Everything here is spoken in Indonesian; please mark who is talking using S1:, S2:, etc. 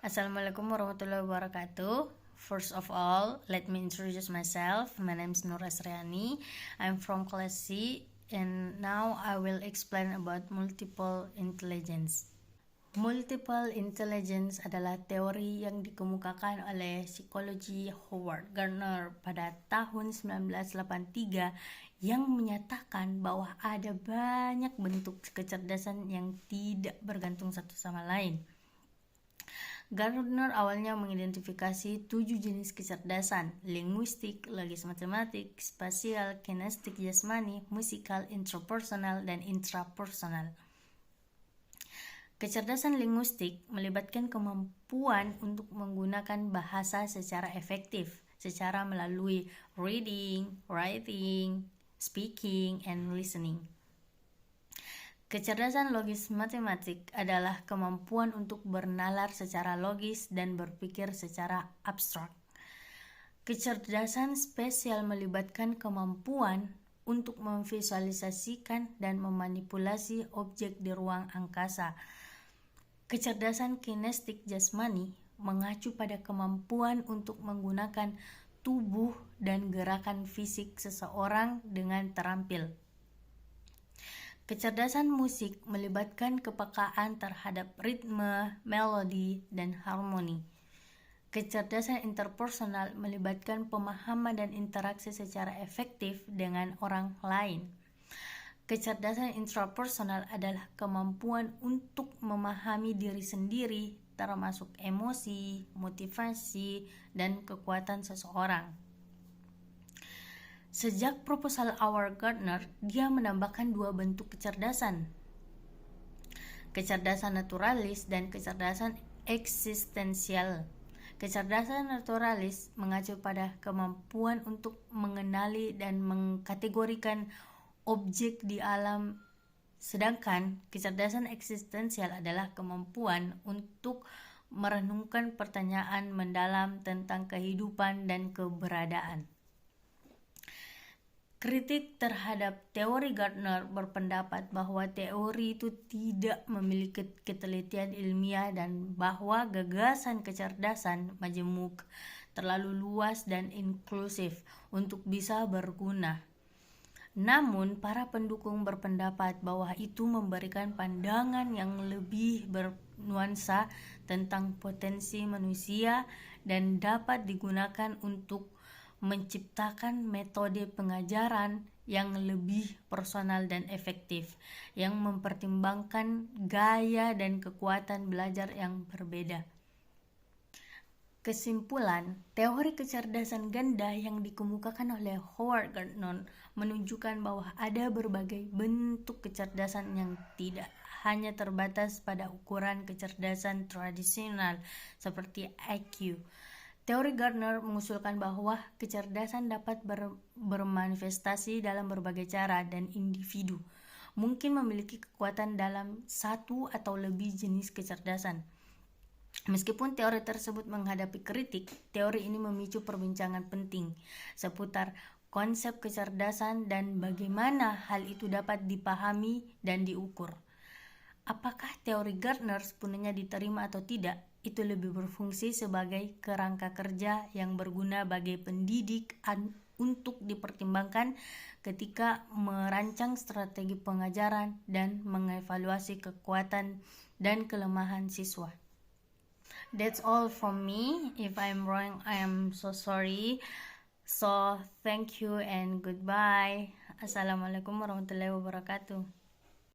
S1: Assalamualaikum warahmatullahi wabarakatuh. First of all, let me introduce myself. My name is Nur Asriani. I'm from Kelas C, and now I will explain about multiple intelligence. Multiple intelligence adalah teori yang dikemukakan oleh psikologi Howard Gardner pada tahun 1983 yang menyatakan bahwa ada banyak bentuk kecerdasan yang tidak bergantung satu sama lain. Gardner awalnya mengidentifikasi 7 jenis kecerdasan: linguistik, logis matematik, spasial, kinestik jasmani, musikal, interpersonal, dan intrapersonal. Kecerdasan linguistik melibatkan kemampuan untuk menggunakan bahasa secara efektif, secara melalui reading, writing, speaking, and listening. Kecerdasan logis matematik adalah kemampuan untuk bernalar secara logis dan berpikir secara abstrak. Kecerdasan spesial melibatkan kemampuan untuk memvisualisasikan dan memanipulasi objek di ruang angkasa. Kecerdasan kinestik jasmani mengacu pada kemampuan untuk menggunakan tubuh dan gerakan fisik seseorang dengan terampil. Kecerdasan musik melibatkan kepekaan terhadap ritme, melodi, dan harmoni. Kecerdasan interpersonal melibatkan pemahaman dan interaksi secara efektif dengan orang lain. Kecerdasan intrapersonal adalah kemampuan untuk memahami diri sendiri, termasuk emosi, motivasi, dan kekuatan seseorang. Sejak proposal Howard Gardner, dia menambahkan 2 bentuk kecerdasan: kecerdasan naturalis dan kecerdasan eksistensial. Kecerdasan naturalis mengacu pada kemampuan untuk mengenali dan mengkategorikan objek di alam, sedangkan kecerdasan eksistensial adalah kemampuan untuk merenungkan pertanyaan mendalam tentang kehidupan dan keberadaan. Kritik terhadap teori Gardner berpendapat bahwa teori itu tidak memiliki ketelitian ilmiah dan bahwa gagasan kecerdasan majemuk terlalu luas dan inklusif untuk bisa berguna. Namun, para pendukung berpendapat bahwa itu memberikan pandangan yang lebih bernuansa tentang potensi manusia dan dapat digunakan untuk menciptakan metode pengajaran yang lebih personal dan efektif, yang mempertimbangkan gaya dan kekuatan belajar yang berbeda. Kesimpulan, teori kecerdasan ganda yang dikemukakan oleh Howard Gardner menunjukkan bahwa ada berbagai bentuk kecerdasan yang tidak hanya terbatas pada ukuran kecerdasan tradisional seperti IQ. Teori Gardner mengusulkan bahwa kecerdasan dapat bermanifestasi dalam berbagai cara dan individu mungkin memiliki kekuatan dalam satu atau lebih jenis kecerdasan. Meskipun teori tersebut menghadapi kritik, teori ini memicu perbincangan penting seputar konsep kecerdasan dan bagaimana hal itu dapat dipahami dan diukur. Apakah teori Gardner sepenuhnya diterima atau tidak? Itu lebih berfungsi sebagai kerangka kerja yang berguna bagi pendidik untuk dipertimbangkan ketika merancang strategi pengajaran dan mengevaluasi kekuatan dan kelemahan siswa. That's all from me. If I'm wrong, I am so sorry. So, thank you and goodbye. Assalamualaikum warahmatullahi wabarakatuh.